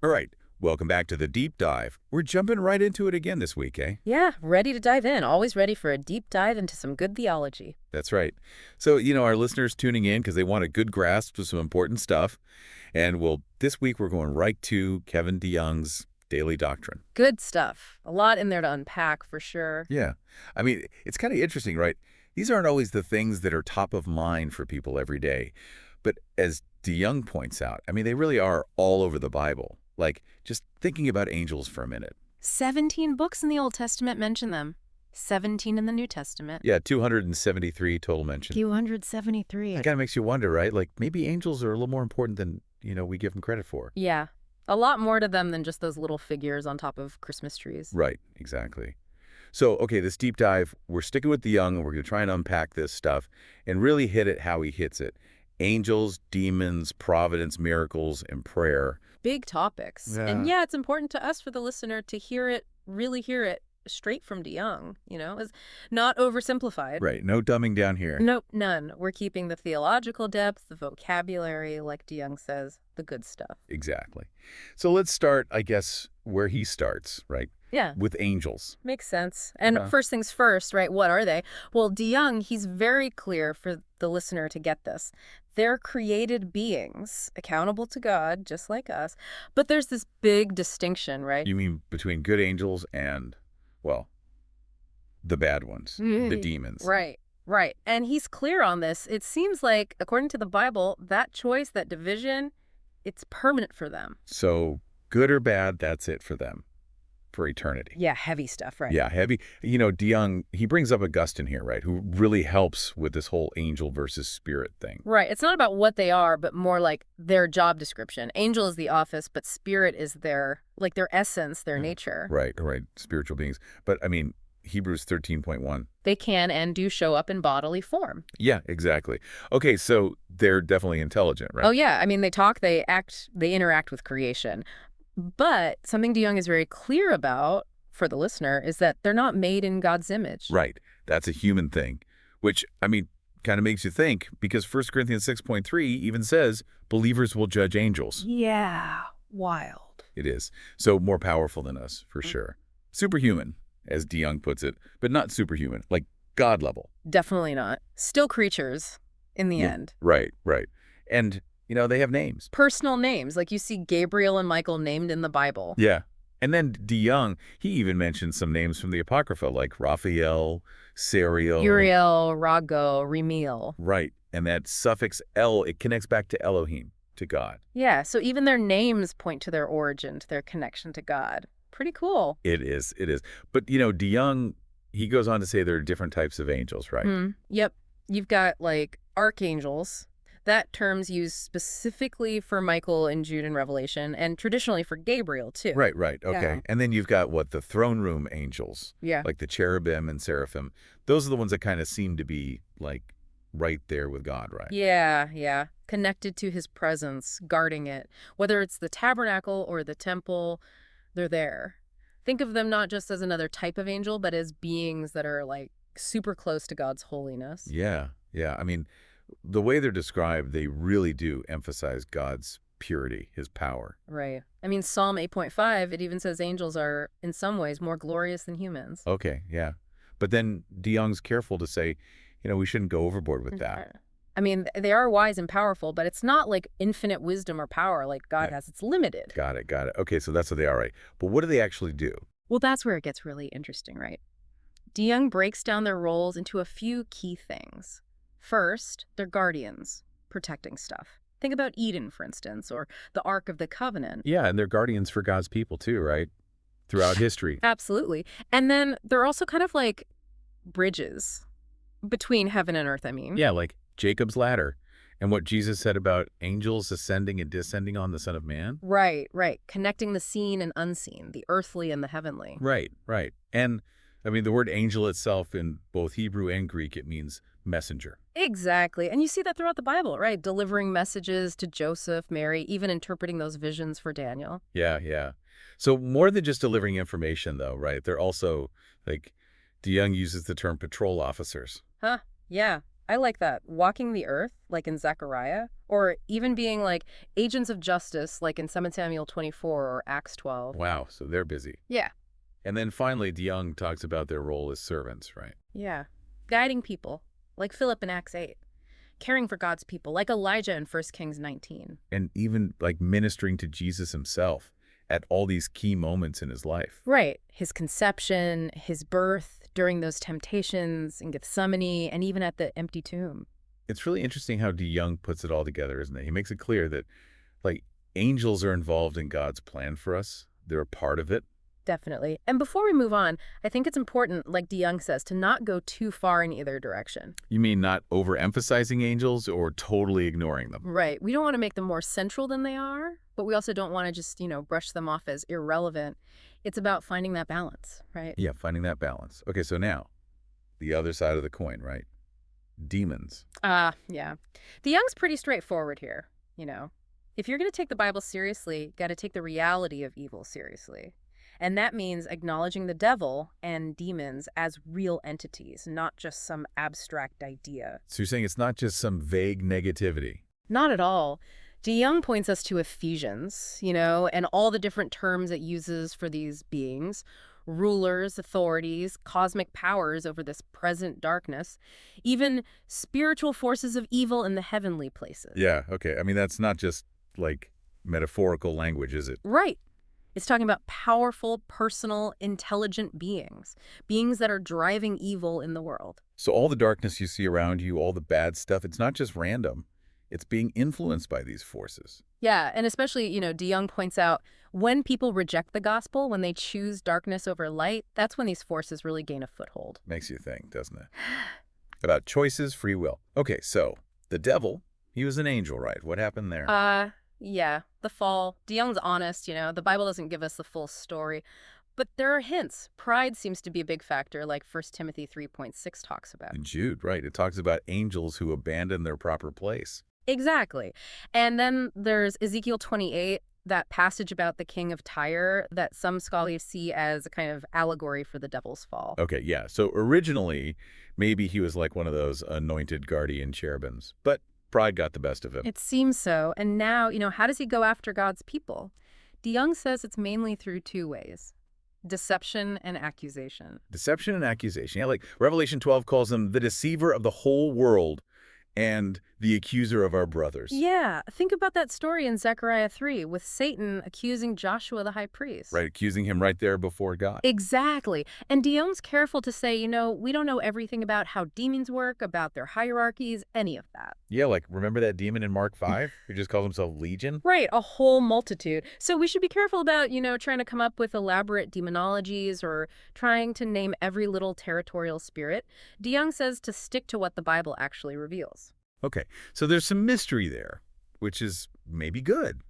All right, welcome back to the deep dive. We're jumping right into it again this week, eh? Yeah, ready to dive in. Always ready for a deep dive into some good theology. That's right. So, our listeners tuning in because they want a good grasp of some important stuff. And well, this week we're going right to Kevin DeYoung's Daily Doctrine. Good stuff. A lot in there to unpack for sure. Yeah. It's kind of interesting, right? These aren't always the things that are top of mind for people every day. But as DeYoung points out, they really are all over the Bible. Like, just thinking about angels for a minute. 17 books in the Old Testament mention them. 17 in the New Testament. Yeah, 273 total mention. 273. That kind of makes you wonder, right? Like, maybe angels are a little more important than, we give them credit for. Yeah. A lot more to them than just those little figures on top of Christmas trees. Right, exactly. So, okay, this deep dive, we're sticking with DeYoung, and we're going to try and unpack this stuff and really hit it how he hits it. Angels, demons, providence, miracles, and prayer. Big topics. Yeah. And yeah, it's important to us for the listener to hear it, really hear it straight from DeYoung, is not oversimplified. Right, no dumbing down here. Nope, none. We're keeping the theological depth, the vocabulary, like DeYoung says, the good stuff. Exactly. So let's start, I guess, where he starts, right? Yeah. With angels. Makes sense. And first things first, right? What are they? Well, DeYoung, he's very clear for the listener to get this. They're created beings, accountable to God, just like us. But there's this big distinction, right? You mean between good angels and, well, the bad ones, the demons. Right, right. And he's clear on this. It seems like, according to the Bible, that choice, that division, it's permanent for them. So good or bad, that's it for them. For eternity. Yeah, heavy stuff, right? Yeah, heavy. DeYoung, he brings up Augustine here, right, who really helps with this whole angel versus spirit thing. Right. It's not about what they are, but more like their job description. Angel is the office, but spirit is their essence, their nature. Right, spiritual beings. But, Hebrews 13.1. They can and do show up in bodily form. Yeah, exactly. Okay, so they're definitely intelligent, right? Oh, yeah. They talk, they act, they interact with creation. But something DeYoung is very clear about for the listener is that they're not made in God's image. Right. That's a human thing, which, kind of makes you think, because 1 Corinthians 6.3 even says believers will judge angels. Yeah. Wild. It is. So more powerful than us, for sure. Superhuman, as DeYoung puts it, but not superhuman, like God level. Definitely not. Still creatures in the end. Right. And they have names. Personal names, like you see Gabriel and Michael named in the Bible. Yeah. And then DeYoung, he even mentioned some names from the Apocrypha, like Raphael, Sariel. Uriel, Rago, Remiel. Right. And that suffix El, it connects back to Elohim, to God. Yeah, so even their names point to their origin, to their connection to God. Pretty cool. It is. But, DeYoung, he goes on to say there are different types of angels, right? Yep. You've got, archangels. That term's used specifically for Michael and Jude in Revelation, and traditionally for Gabriel, too. Right. Okay. Yeah. And then you've got, the throne room angels. Yeah. Like the cherubim and seraphim. Those are the ones that kind of seem to be, right there with God, right? Yeah. Connected to his presence, guarding it. Whether it's the tabernacle or the temple, they're there. Think of them not just as another type of angel, but as beings that are, super close to God's holiness. Yeah. The way they're described, they really do emphasize God's purity, his power. Right. Psalm 8.5, it even says angels are, in some ways, more glorious than humans. Okay, yeah. But then DeYoung's careful to say, we shouldn't go overboard with that. They are wise and powerful, but it's not like infinite wisdom or power like God has. It's limited. Got it. Okay, so that's what they are, right? But what do they actually do? Well, that's where it gets really interesting, right? DeYoung breaks down their roles into a few key things. First, they're guardians, protecting stuff. Think about Eden, for instance, or the Ark of the Covenant. Yeah, and they're guardians for God's people too, right? Throughout history. Absolutely. And then they're also kind of like bridges between heaven and earth, Yeah, like Jacob's ladder. And what Jesus said about angels ascending and descending on the Son of Man. Right. Connecting the seen and unseen, the earthly and the heavenly. Right. And, the word angel itself in both Hebrew and Greek, it means messenger. Exactly. And you see that throughout the Bible, right? Delivering messages to Joseph, Mary, even interpreting those visions for Daniel. Yeah. So more than just delivering information, though, right? They're also, DeYoung uses the term patrol officers. Yeah. I like that. Walking the earth, like in Zechariah, or even being like agents of justice, like in 2 Samuel 24 or Acts 12. Wow, so they're busy. Yeah. And then finally, DeYoung talks about their role as servants, right? Yeah. Guiding people, like Philip in Acts 8. Caring for God's people, like Elijah in 1 Kings 19. And even like ministering to Jesus himself at all these key moments in his life. Right. His conception, his birth, during those temptations in Gethsemane, and even at the empty tomb. It's really interesting how DeYoung puts it all together, isn't it? He makes it clear that, like, angels are involved in God's plan for us. They're a part of it. Definitely. And before we move on, I think it's important, like DeYoung says, to not go too far in either direction. You mean not overemphasizing angels or totally ignoring them? Right. We don't want to make them more central than they are, but we also don't want to just, brush them off as irrelevant. It's about finding that balance, right? Yeah, finding that balance. Okay, so now, the other side of the coin, right? Demons. Yeah. DeYoung's pretty straightforward here. If you're going to take the Bible seriously, got to take the reality of evil seriously. And that means acknowledging the devil and demons as real entities, not just some abstract idea. So you're saying it's not just some vague negativity. Not at all. DeYoung points us to Ephesians, and all the different terms it uses for these beings: rulers, authorities, cosmic powers over this present darkness, even spiritual forces of evil in the heavenly places. Yeah, okay. I mean, that's not just, like, metaphorical language, is it? Right. It's talking about powerful, personal, intelligent beings that are driving evil in the world. So all the darkness you see around you, all the bad stuff, it's not just random. It's being influenced by these forces. Yeah, and especially, DeYoung points out when people reject the gospel, when they choose darkness over light, that's when these forces really gain a foothold. Makes you think, doesn't it? About choices, free will. Okay, so the devil, he was an angel, right? What happened there? Yeah, the fall. DeYoung's honest, the Bible doesn't give us the full story. But there are hints. Pride seems to be a big factor, like 1 Timothy 3.6 talks about. In Jude, right. It talks about angels who abandon their proper place. Exactly. And then there's Ezekiel 28, that passage about the king of Tyre that some scholars see as a kind of allegory for the devil's fall. Okay, yeah. So originally, maybe he was like one of those anointed guardian cherubims. But pride got the best of him. It seems so. And now, how does he go after God's people? DeYoung says it's mainly through two ways: deception and accusation. Deception and accusation. Yeah, like Revelation 12 calls him the deceiver of the whole world and the accuser of our brothers. Yeah, think about that story in Zechariah 3 with Satan accusing Joshua the high priest. Right, accusing him right there before God. Exactly. And DeYoung's careful to say, we don't know everything about how demons work, about their hierarchies, any of that. Yeah, like remember that demon in Mark 5 who just calls himself Legion? Right, a whole multitude. So we should be careful about, trying to come up with elaborate demonologies or trying to name every little territorial spirit. DeYoung says to stick to what the Bible actually reveals. Okay, so there's some mystery there, which is maybe good,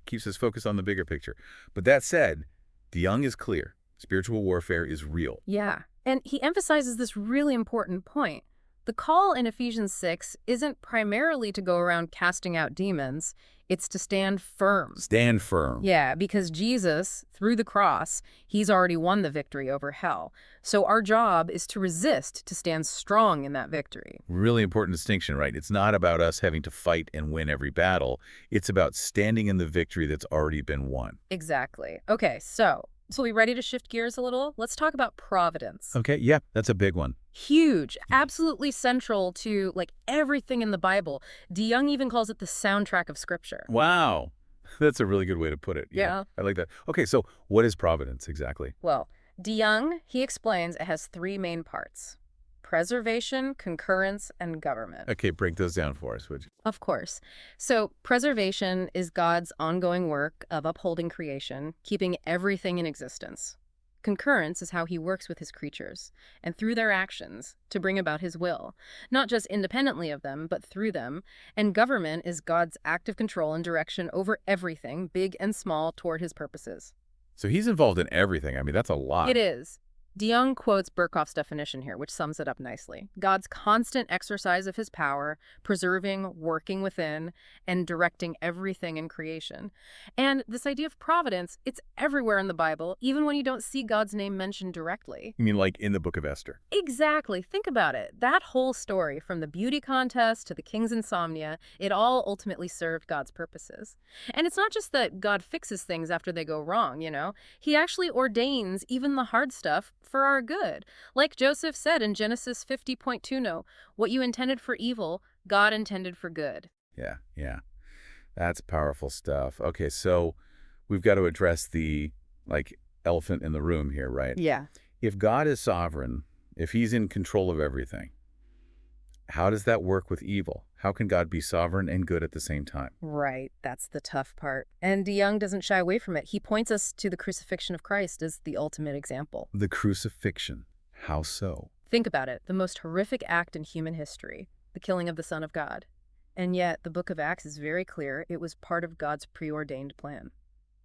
keeps us focused on the bigger picture. But that said, DeYoung is clear. Spiritual warfare is real. Yeah, and he emphasizes this really important point. The call in Ephesians 6 isn't primarily to go around casting out demons. It's to stand firm. Stand firm. Yeah, because Jesus, through the cross, he's already won the victory over hell. So our job is to resist, to stand strong in that victory. Really important distinction, right? It's not about us having to fight and win every battle. It's about standing in the victory that's already been won. Exactly. Okay, so we ready to shift gears a little? Let's talk about providence. Okay, yeah, that's a big one. Huge, absolutely central to everything in the Bible. DeYoung even calls it the soundtrack of Scripture. Wow. That's a really good way to put it. Yeah. I like that. Okay, so what is providence exactly? Well, DeYoung, he explains it has three main parts: preservation, concurrence, and government. Okay, break those down for us, would you? Of course. So preservation is God's ongoing work of upholding creation, keeping everything in existence. Concurrence is how he works with his creatures, and through their actions, to bring about his will, not just independently of them, but through them. And government is God's active control and direction over everything, big and small, toward his purposes. So he's involved in everything. I mean, that's a lot. It is. DeYoung quotes Berkhof's definition here, which sums it up nicely. God's constant exercise of his power, preserving, working within, and directing everything in creation. And this idea of providence, it's everywhere in the Bible, even when you don't see God's name mentioned directly. You mean like in the book of Esther? Exactly. Think about it. That whole story, from the beauty contest to the king's insomnia, it all ultimately served God's purposes. And it's not just that God fixes things after they go wrong, you know? He actually ordains even the hard stuff for our good. Like Joseph said in Genesis 50.2, no, what you intended for evil, God intended for good. Yeah, yeah. That's powerful stuff. Okay, so we've got to address the, elephant in the room here, right? Yeah. If God is sovereign, if he's in control of everything, how does that work with evil? How can God be sovereign and good at the same time? Right, that's the tough part. And DeYoung doesn't shy away from it. He points us to the crucifixion of Christ as the ultimate example. The crucifixion. How so? Think about it, the most horrific act in human history, the killing of the Son of God. And yet, the book of Acts is very clear it was part of God's preordained plan.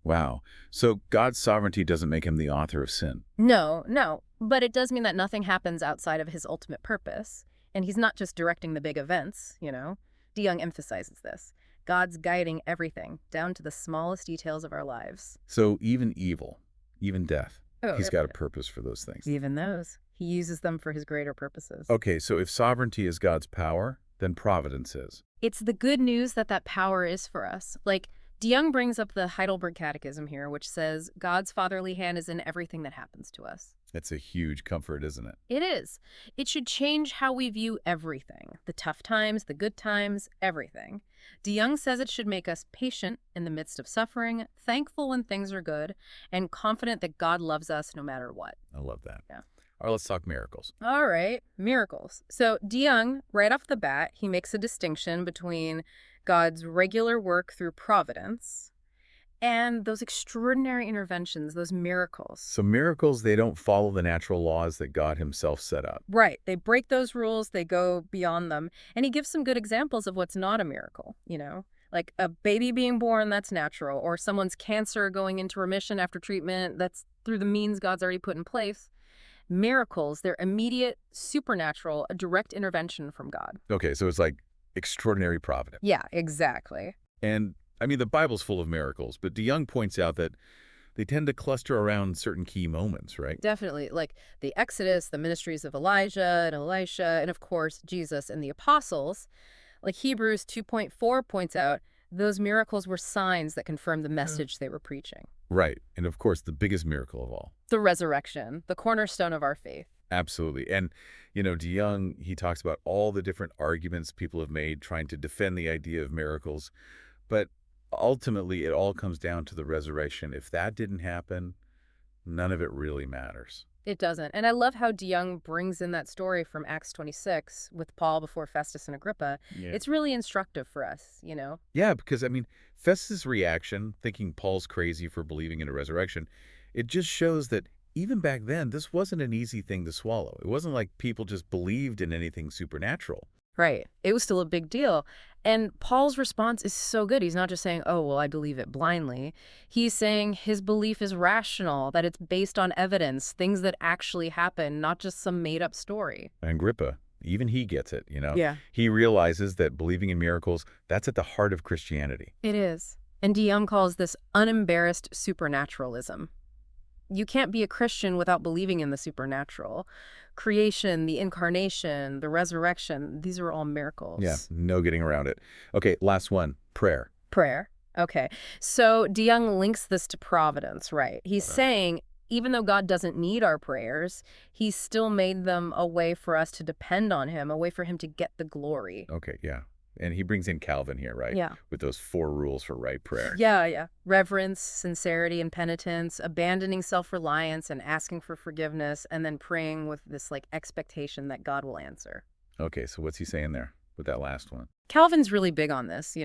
Wow. So God's sovereignty doesn't make him the author of sin. No, but it does mean that nothing happens outside of his ultimate purpose. And he's not just directing the big events, you know? DeYoung emphasizes this. God's guiding everything, down to the smallest details of our lives. So even evil, even death, Oh, he's got a purpose for those things. even those. He uses them for his greater purposes. Okay, so if sovereignty is God's power, then providence is. It's the good news that that power is for us. Like, DeYoung brings up the Heidelberg Catechism here, which says God's fatherly hand is in everything that happens to us. It's a huge comfort, isn't it? It is. It should change how we view everything. The tough times, the good times, everything. DeYoung says it should make us patient in the midst of suffering, thankful when things are good, and confident that God loves us no matter what. I love that. Yeah. All right, let's talk miracles. All right, miracles. So DeYoung, right off the bat, he makes a distinction between God's regular work through providence and those extraordinary interventions, those miracles. So miracles, they don't follow the natural laws that God himself set up. Right. They break those rules. They go beyond them. And he gives some good examples of what's not a miracle, you know? Like a baby being born, that's natural. Or someone's cancer going into remission after treatment, that's through the means God's already put in place. Miracles, they're immediate, supernatural, a direct intervention from God. Okay, so it's like extraordinary providence. Yeah, exactly. And, I mean, the Bible's full of miracles, but DeYoung points out that they tend to cluster around certain key moments, right? Definitely. Like the Exodus, the ministries of Elijah and Elisha, and of course, Jesus and the apostles. Like Hebrews 2.4 points out, those miracles were signs that confirmed the message they were preaching. Right. And, of course, the biggest miracle of all. The resurrection, the cornerstone of our faith. Absolutely. And, DeYoung, he talks about all the different arguments people have made trying to defend the idea of miracles. But ultimately, it all comes down to the resurrection. If that didn't happen, none of it really matters. It doesn't. And I love how DeYoung brings in that story from Acts 26 with Paul before Festus and Agrippa. Yeah. It's really instructive for us, you know? Yeah, because, Festus' reaction, thinking Paul's crazy for believing in a resurrection, it just shows that even back then, this wasn't an easy thing to swallow. It wasn't like people just believed in anything supernatural. Right. It was still a big deal. And Paul's response is so good. He's not just saying, oh, well, I believe it blindly. He's saying his belief is rational, that it's based on evidence, things that actually happen, not just some made-up story. And Agrippa, even he gets it, Yeah. He realizes that believing in miracles, that's at the heart of Christianity. It is. And DeYoung calls this unembarrassed supernaturalism. You can't be a Christian without believing in the supernatural. Creation, the incarnation, the resurrection, these are all miracles. Yeah, no getting around it. Okay, last one, prayer. Prayer. Okay. So DeYoung links this to providence, right? He's saying, even though God doesn't need our prayers, he's still made them a way for us to depend on him, a way for him to get the glory. Okay, yeah. And he brings in Calvin here, right? Yeah. With those 4 rules for right prayer. Yeah. Reverence, sincerity, and penitence, abandoning self-reliance and asking for forgiveness, and then praying with this expectation that God will answer. Okay, so what's he saying there with that last one? Calvin's really big on this,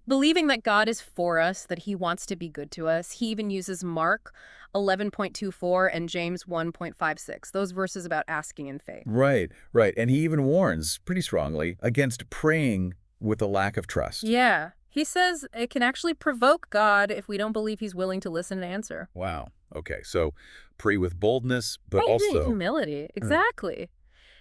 believing that God is for us, that he wants to be good to us. He even uses Mark 11.24 and James 1.56, those verses about asking in faith. Right. And he even warns pretty strongly against praying with a lack of trust. Yeah. He says it can actually provoke God if we don't believe he's willing to listen and answer. Wow. Okay, so pray with boldness, but Right, also humility. uh, Exactly.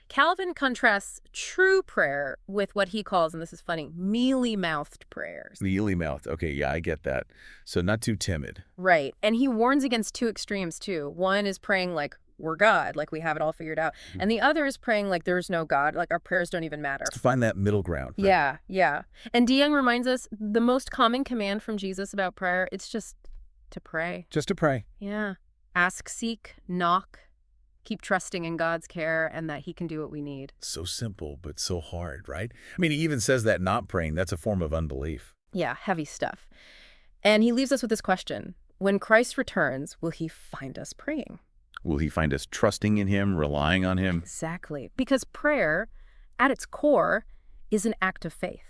Calvin contrasts true prayer with what he calls, and this is funny, mealy-mouthed prayers. mealy-mouthed. Okay, yeah, I get that. So not too timid. Right. And he warns against two extremes, too. One is praying like we're God, like we have it all figured out. Mhm. And the other is praying like there's no God, like our prayers don't even matter. To find that middle ground, right? Yeah, yeah. And DeYoung reminds us the most common command from Jesus about prayer, it's just to pray. Just to pray. Yeah. Ask, seek, knock. Keep trusting in God's care and that he can do what we need. So simple, but so hard, right? I mean, he even says that not praying, that's a form of unbelief. Yeah, heavy stuff. And he leaves us with this question. When Christ returns, will he find us praying? Will he find us trusting in him, relying on him? Exactly. Because prayer, at its core, is an act of faith.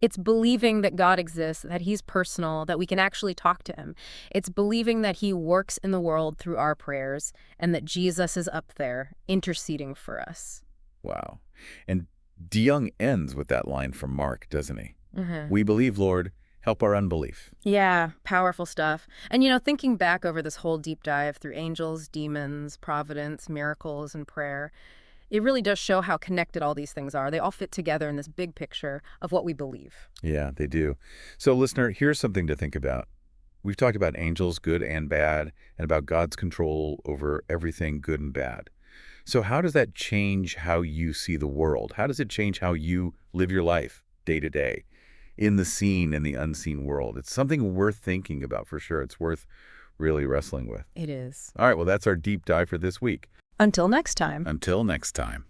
It's believing that God exists, that he's personal, that we can actually talk to him. It's believing that he works in the world through our prayers and that Jesus is up there interceding for us. Wow. And DeYoung ends with that line from Mark, doesn't he? Mm-hmm. We believe, Lord, help our unbelief. Yeah, powerful stuff. And, thinking back over this whole deep dive through angels, demons, providence, miracles, and prayer, it really does show how connected all these things are. They all fit together in this big picture of what we believe. Yeah, they do. So, listener, here's something to think about. We've talked about angels, good and bad, and about God's control over everything good and bad. So how does that change how you see the world? How does it change how you live your life day to day in the seen and the unseen world? It's something worth thinking about for sure. It's worth really wrestling with. It is. All right, well, that's our deep dive for this week. Until next time. Until next time.